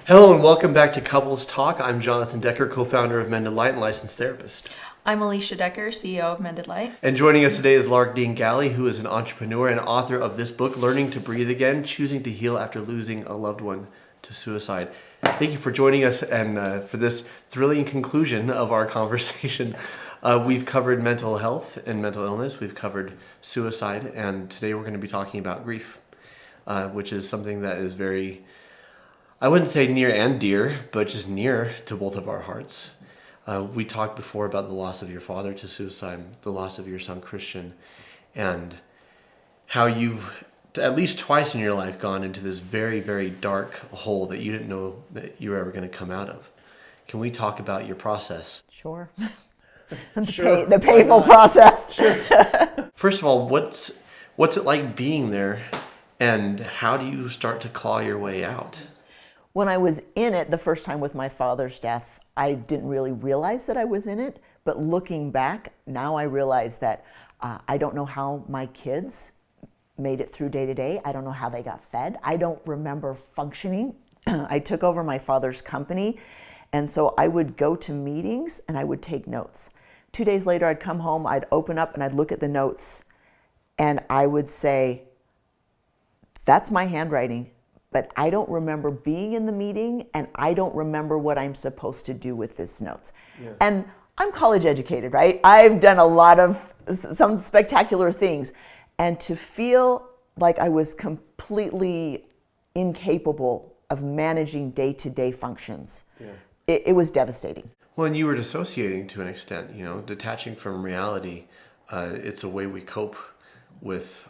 Hello and welcome back to Couples Talk. I'm Jonathan Decker, co-founder of Mended and licensed therapist. I'm Alicia Decker, CEO of Mended. And joining us today is Lark Dean Galley, who is an entrepreneur and author of this book, Learning to Breathe Again, Choosing to Heal After Losing a Loved One to Suicide. Thank you for joining us and for this thrilling conclusion of our conversation. We've covered mental health and mental illness. We've covered suicide. And today we're going to be talking about grief, which is something that is very, I wouldn't say near and dear, but just near to both of our hearts. We talked before about the loss of your father to suicide, the loss of your son Christian, and how you've at least twice in your life gone into this very, very dark hole that you didn't know that you were ever going to come out of. Can we talk about your process? Sure. The painful process. Sure. First of all, what's it like being there, and how do you start to claw your way out? When I was in it the first time with my father's death, I didn't really realize that I was in it. But looking back, now I realize that I don't know how my kids made it through day to day. I don't know how they got fed. I don't remember functioning. I took over my father's company, and so I would go to meetings and I would take notes. 2 days later, I'd come home, I'd open up and I'd look at the notes, and I would say, that's my handwriting. But I don't remember being in the meeting, and I don't remember what I'm supposed to do with these notes. Yeah. And I'm college educated, right? I've done a lot of some spectacular things. And to feel like I was completely incapable of managing day-to-day functions, it was devastating. Well, and you were dissociating to an extent, detaching from reality. It's a way we cope with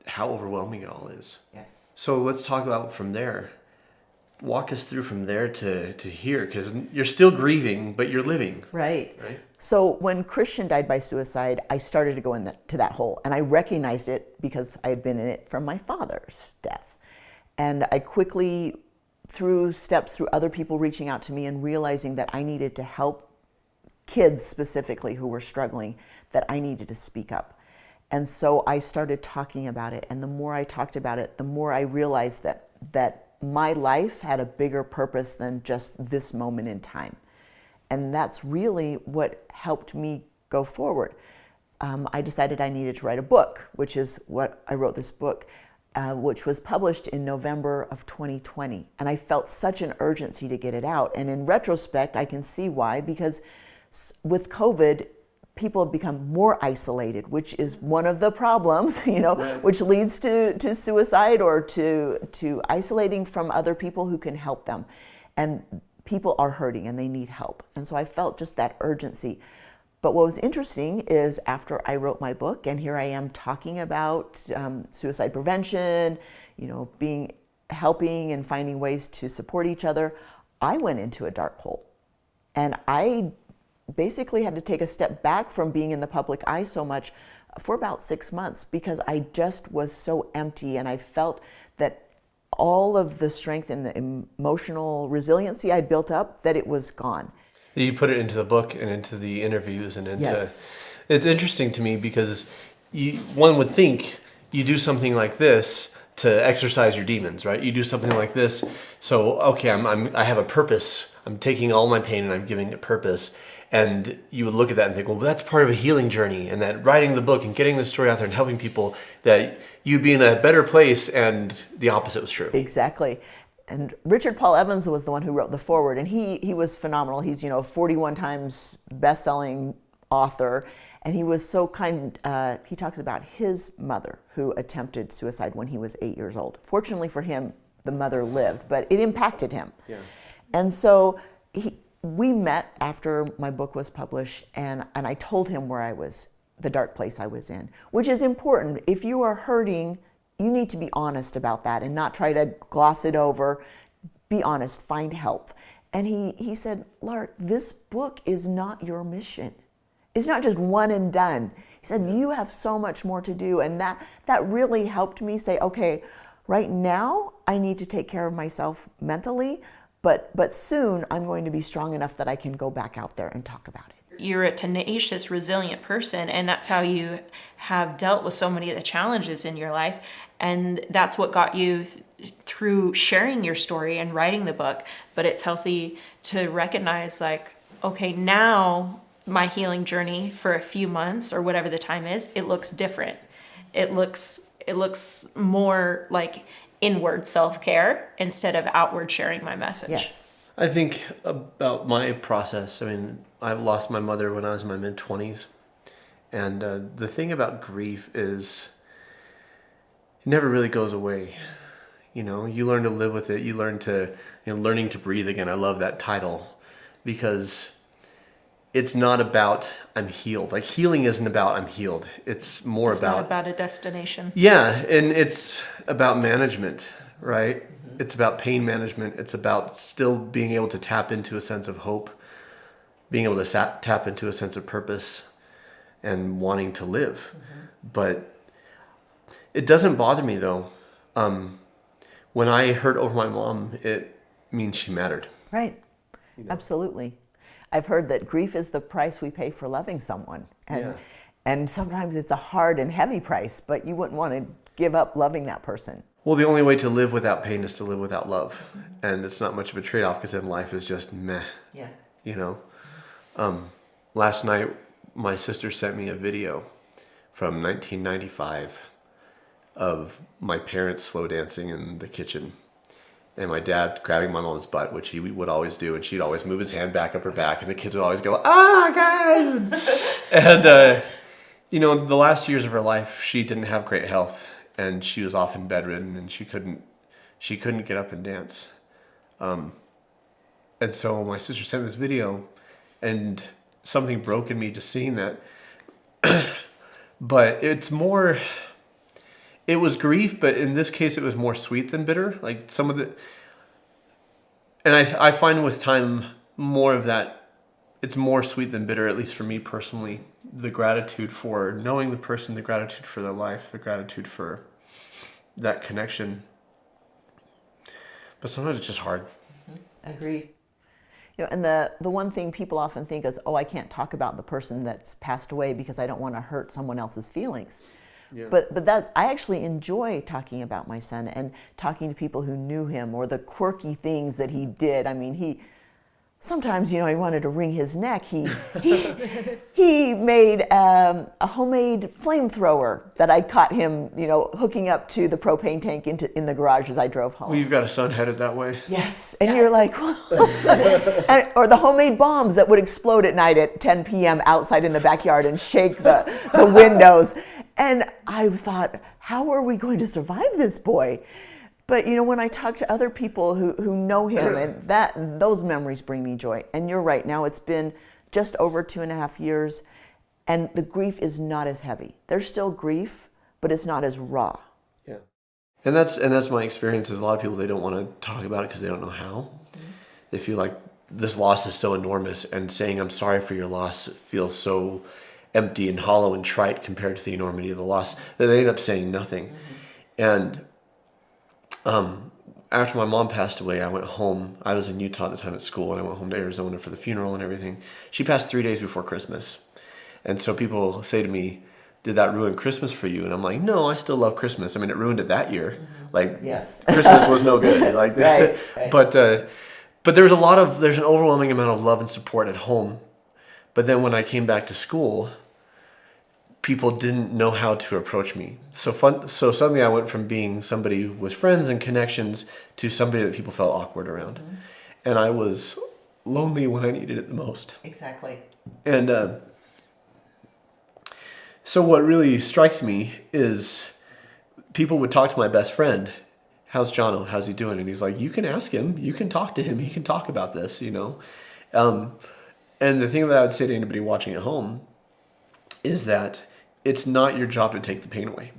how overwhelming it all is. Yes. So let's talk about from there. Walk us through from there to here, because you're still grieving, but you're living. Right. So when Christian died by suicide, I started to go into that hole, and I recognized it because I had been in it from my father's death. And I quickly, through other people reaching out to me and realizing that I needed to help kids specifically who were struggling, that I needed to speak up. And so I started talking about it, and the more I talked about it, the more I realized that my life had a bigger purpose than just this moment in time. And that's really what helped me go forward. I decided I needed to write a book, which is what I wrote this book, which was published in November of 2020. And I felt such an urgency to get it out. And in retrospect, I can see why, because with COVID, people have become more isolated, which is one of the problems, which leads to suicide or to isolating from other people who can help them. And people are hurting and they need help. And so I felt just that urgency. But what was interesting is after I wrote my book, and here I am talking about suicide prevention, helping and finding ways to support each other, I went into a dark hole. And I basically had to take a step back from being in the public eye so much for about 6 months, because I just was so empty, and I felt that all of the strength and the emotional resiliency I'd built up, that it was gone. You put it into the book and into the interviews and into... Yes. It's interesting to me because one would think you do something like this to exercise your demons, right? You do something like this, so okay, I have a purpose. I'm taking all my pain and I'm giving it purpose. And you would look at that and think, well, that's part of a healing journey, and that writing the book and getting the story out there and helping people, that you'd be in a better place, and the opposite was true. Exactly. And Richard Paul Evans was the one who wrote the foreword, and he was phenomenal. He's 41 times best-selling author, and he was so kind. He talks about his mother who attempted suicide when he was 8 years old. Fortunately for him, the mother lived, but it impacted him. Yeah. And so we met after my book was published, and I told him where I was, the dark place I was in, which is important. If you are hurting, you need to be honest about that and not try to gloss it over. Be honest, find help. And he said, Lark, this book is not your mission. It's not just one and done. He said, you have so much more to do. And that really helped me say, okay, right now I need to take care of myself mentally, but soon I'm going to be strong enough that I can go back out there and talk about it. You're a tenacious, resilient person, and that's how you have dealt with so many of the challenges in your life. And that's what got you through sharing your story and writing the book, but it's healthy to recognize like, okay, now my healing journey for a few months or whatever the time is, it looks different. It looks more like inward self-care instead of outward sharing my message. Yes. I think about my process. I mean, I lost my mother when I was in my mid-20s. And the thing about grief is it never really goes away. You know, you learn to live with it. You learn to, learning to breathe again. I love that title because it's not about I'm healed. Like healing isn't about I'm healed. It's more It's about... not about a destination. Yeah, and it's about management, right? It's about pain management. It's about still being able to tap into a sense of hope, being able to tap into a sense of purpose and wanting to live. But it doesn't bother me though. When I hurt over my mom, it means she mattered. Right. Absolutely. I've heard that grief is the price we pay for loving someone. And sometimes it's a hard and heavy price, but you wouldn't want to give up loving that person. Well, the only way to live without pain is to live without love. And it's not much of a trade-off because then life is just meh. Yeah. Last night, my sister sent me a video from 1995 of my parents slow dancing in the kitchen. And my dad grabbing my mom's butt, which he would always do. And she'd always move his hand back up her back. And the kids would always go, guys! And, the last years of her life, she didn't have great health. And she was often bedridden and she couldn't get up and dance. And so my sister sent me this video and something broke in me just seeing that. But it was grief, but in this case it was more sweet than bitter. Like some of the, and I find with time more of that, it's more sweet than bitter, at least for me personally. The gratitude for knowing the person, the gratitude for their life, the gratitude for that connection. But sometimes it's just hard. I agree. And the one thing people often think is, oh, I can't talk about the person that's passed away because I don't want to hurt someone else's feelings. Yeah. But I actually enjoy talking about my son and talking to people who knew him or the quirky things that he did. I mean, sometimes, he wanted to wring his neck. He made a homemade flamethrower that I caught him, hooking up to the propane tank in the garage as I drove home. Well, you've got a son headed that way. Yes, and you're like, or the homemade bombs that would explode at night at 10 p.m. outside in the backyard and shake the windows. And I thought, how are we going to survive this boy? But when I talk to other people who know him, and those memories bring me joy. And you're right. Now it's been just over 2.5 years, and the grief is not as heavy. There's still grief, but it's not as raw. Yeah, and that's my experience. Is a lot of people, they don't want to talk about it because they don't know how. They feel like this loss is so enormous, and saying I'm sorry for your loss feels so empty and hollow and trite compared to the enormity of the loss that they end up saying nothing. And after my mom passed away, I went home. I was in Utah at the time at school, and I went home to Arizona for the funeral and everything. She passed 3 days before Christmas. And so people say to me, did that ruin Christmas for you? And I'm like, no, I still love Christmas. I mean, it ruined it that year. Like, yes. Christmas was no good. Like, right. But there's an overwhelming amount of love and support at home. But then when I came back to school, people didn't know how to approach me. So suddenly I went from being somebody with friends and connections to somebody that people felt awkward around. And I was lonely when I needed it the most. Exactly. And so what really strikes me is people would talk to my best friend, how's Jono, how's he doing? And he's like, you can ask him, you can talk to him, he can talk about this, And the thing that I would say to anybody watching at home is that it's not your job to take the pain away.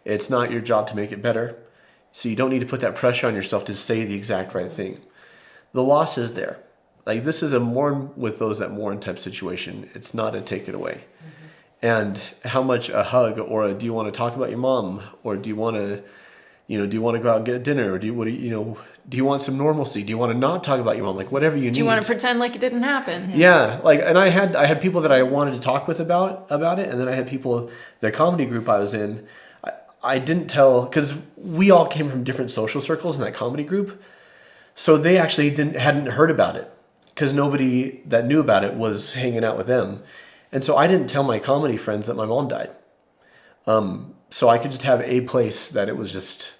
It's not your job to make it better. So you don't need to put that pressure on yourself to say the exact right thing. The loss is there. Like, this is a mourn with those that mourn type situation. It's not a take it away. And how much a hug or do you want to talk about your mom, or do you want to, do you want to go out and get a dinner, or do you want some normalcy? Do you want to not talk about your mom? Like, whatever you need. Do you want to pretend like it didn't happen? Yeah. Like, and I had people that I wanted to talk with about it, and then I had people, the comedy group I was in, I didn't tell, because we all came from different social circles in that comedy group. So they actually hadn't heard about it, because nobody that knew about it was hanging out with them. And so I didn't tell my comedy friends that my mom died. So I could just have a place that it was just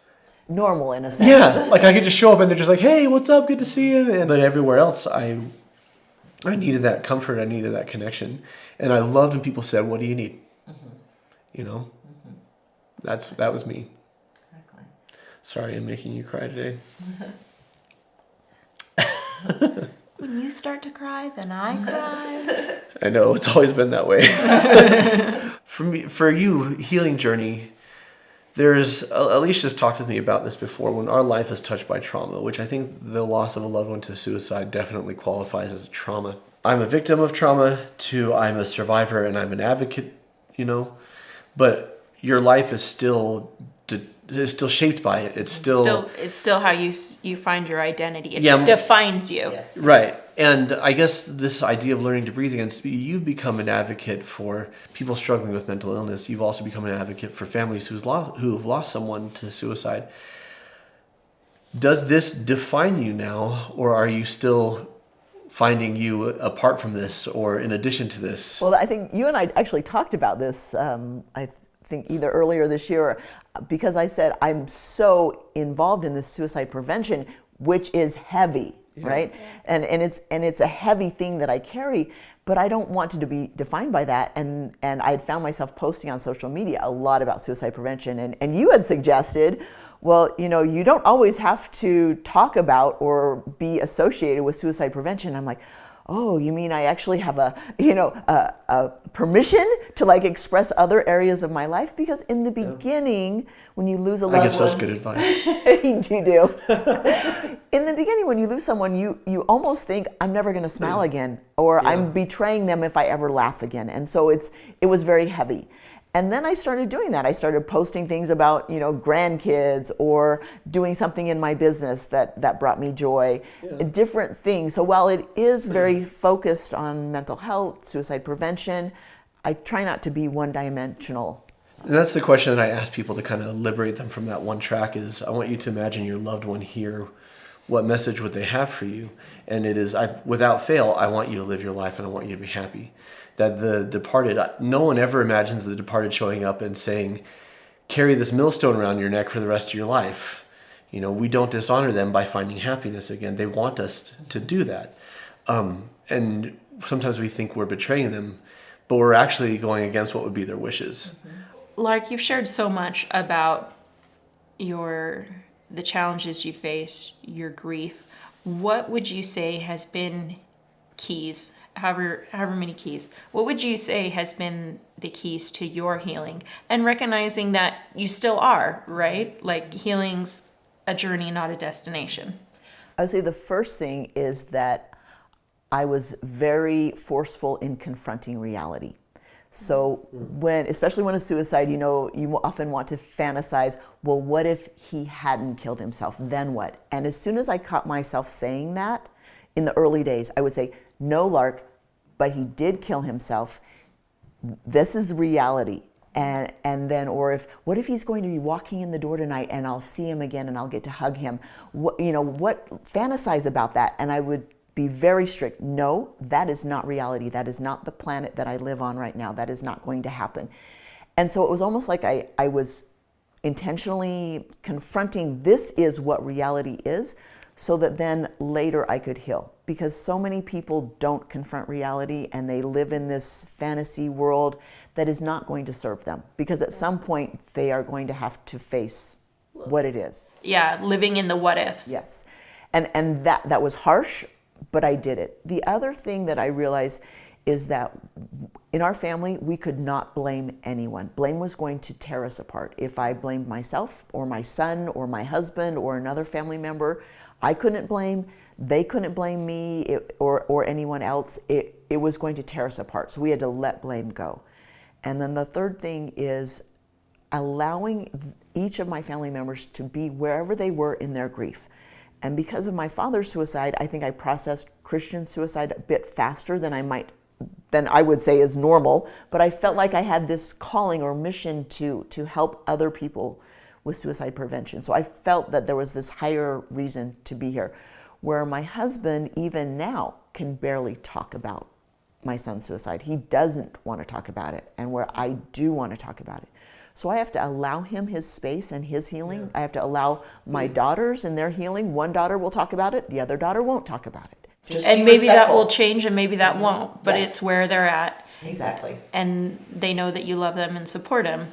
Normal in a sense. yeah, like I could just show up and they're just like, hey, what's up? Good to see you. But everywhere else, I needed that comfort. I needed that connection. And I loved when people said, what do you need? You know, that was me. Exactly. Sorry, I'm making you cry today. When you start to cry, then I cry. I know, it's always been that way. For you, healing journey, Alicia's talked with me about this before, when our life is touched by trauma, which I think the loss of a loved one to suicide definitely qualifies as a trauma. I'm a victim of trauma to I'm a survivor and I'm an advocate, you know, but your life is still shaped by it. It's still how you find your identity. It Yeah. defines you. Yes. right. And I guess this idea of learning to breathe again, you've become an advocate for people struggling with mental illness. You've also become an advocate for families who have lost someone to suicide. Does this define you now, or are you still finding you apart from this or in addition to this? Well, I think you and I actually talked about this, I think either earlier this year, or, because I said I'm so involved in this suicide prevention, which is heavy, right? And it's a heavy thing that I carry, but I don't want to be defined by that. And I had found myself posting on social media a lot about suicide prevention. And you had suggested, well, you know, you don't always have to talk about or be associated with suicide prevention. I'm like, oh, you mean I actually have a permission to like express other areas of my life? Because in the beginning, when you lose a loved one, I give such good advice. you do. In the beginning, when you lose someone, you almost think I'm never going to smile again, or I'm betraying them if I ever laugh again. And so it was very heavy. And then I started doing that. I started posting things about, you know, grandkids, or doing something in my business that brought me joy, different things. So while it is very focused on mental health, suicide prevention, I try not to be one-dimensional. And that's the question that I ask people to kind of liberate them from that one track is, I want you to imagine your loved one here. What message would they have for you? And it is, without fail, I want you to live your life and I want you to be happy. That the departed, no one ever imagines the departed showing up and saying, carry this millstone around your neck for the rest of your life. You know, we don't dishonor them by finding happiness again. They want us to do that. And sometimes we think we're betraying them, but we're actually going against what would be their wishes. Lark, you've shared so much about the challenges you face, your grief. What would you say has been keys? However many keys, what would you say has been the keys to your healing? And recognizing that you still are, right? Like, healing's a journey, not a destination. I would say the first thing is that I was very forceful in confronting reality. So especially when a suicide, you know, you often want to fantasize, well, what if he hadn't killed himself? Then what? And as soon as I caught myself saying that, in the early days, I would say, no, Lark, but he did kill himself. This is the reality. And then, or what if he's going to be walking in the door tonight and I'll see him again and I'll get to hug him? Fantasize about that. And I would be very strict. No, that is not reality. That is not the planet that I live on right now. That is not going to happen. And so it was almost like I was intentionally confronting, this is what reality is, so that then later I could heal. Because so many people don't confront reality and they live in this fantasy world that is not going to serve them. Because at some point they are going to have to face what it is. Yeah, living in the what ifs. Yes. And that was harsh, but I did it. The other thing that I realized is that in our family, we could not blame anyone. Blame was going to tear us apart. If I blamed myself or my son or my husband or another family member, I couldn't blame, they couldn't blame me or anyone else. It was going to tear us apart. So we had to let blame go. And then the third thing is allowing each of my family members to be wherever they were in their grief. And because of my father's suicide, I think I processed Christian suicide a bit faster than I might than I would say is normal, but I felt like I had this calling or mission to help other people with suicide prevention. So I felt that there was this higher reason to be here, where my husband even now can barely talk about my son's suicide. He doesn't want to talk about it, and where I do want to talk about it. So I have to allow him his space and his healing. Yeah. I have to allow my daughters in their healing. One daughter will talk about it, the other daughter won't talk about it. And maybe that will change and maybe that won't, but Yes. it's where they're at. Exactly. And they know that you love them and support them.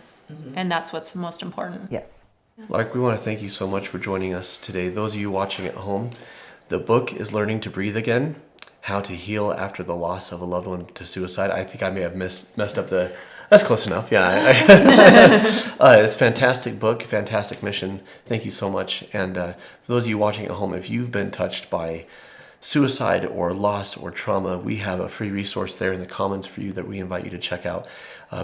And that's what's most important. Yes. Lark, we want to thank you so much for joining us today. Those of you watching at home, the book is Learning to Breathe Again, How to Heal After the Loss of a Loved One to Suicide. I think I may have messed up the... That's close enough, yeah. It's a fantastic book, fantastic mission. Thank you so much. And for those of you watching at home, if you've been touched by suicide or loss or trauma, we have a free resource there in the comments for you that we invite you to check out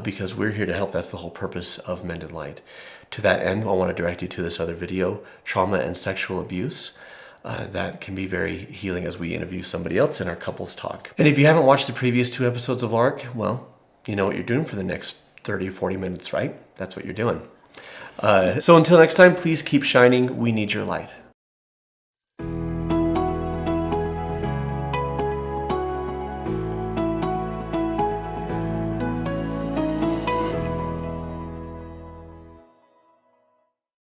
because we're here to help. That's the whole purpose of Mended Light. To that end, I want to direct you to this other video, Trauma and Sexual Abuse. That can be very healing as we interview somebody else in our couples talk. And if you haven't watched the previous 2 episodes of Lark, well, you know what you're doing for the next 30 or 40 minutes, right? That's what you're doing. So until next time, please keep shining. We need your light.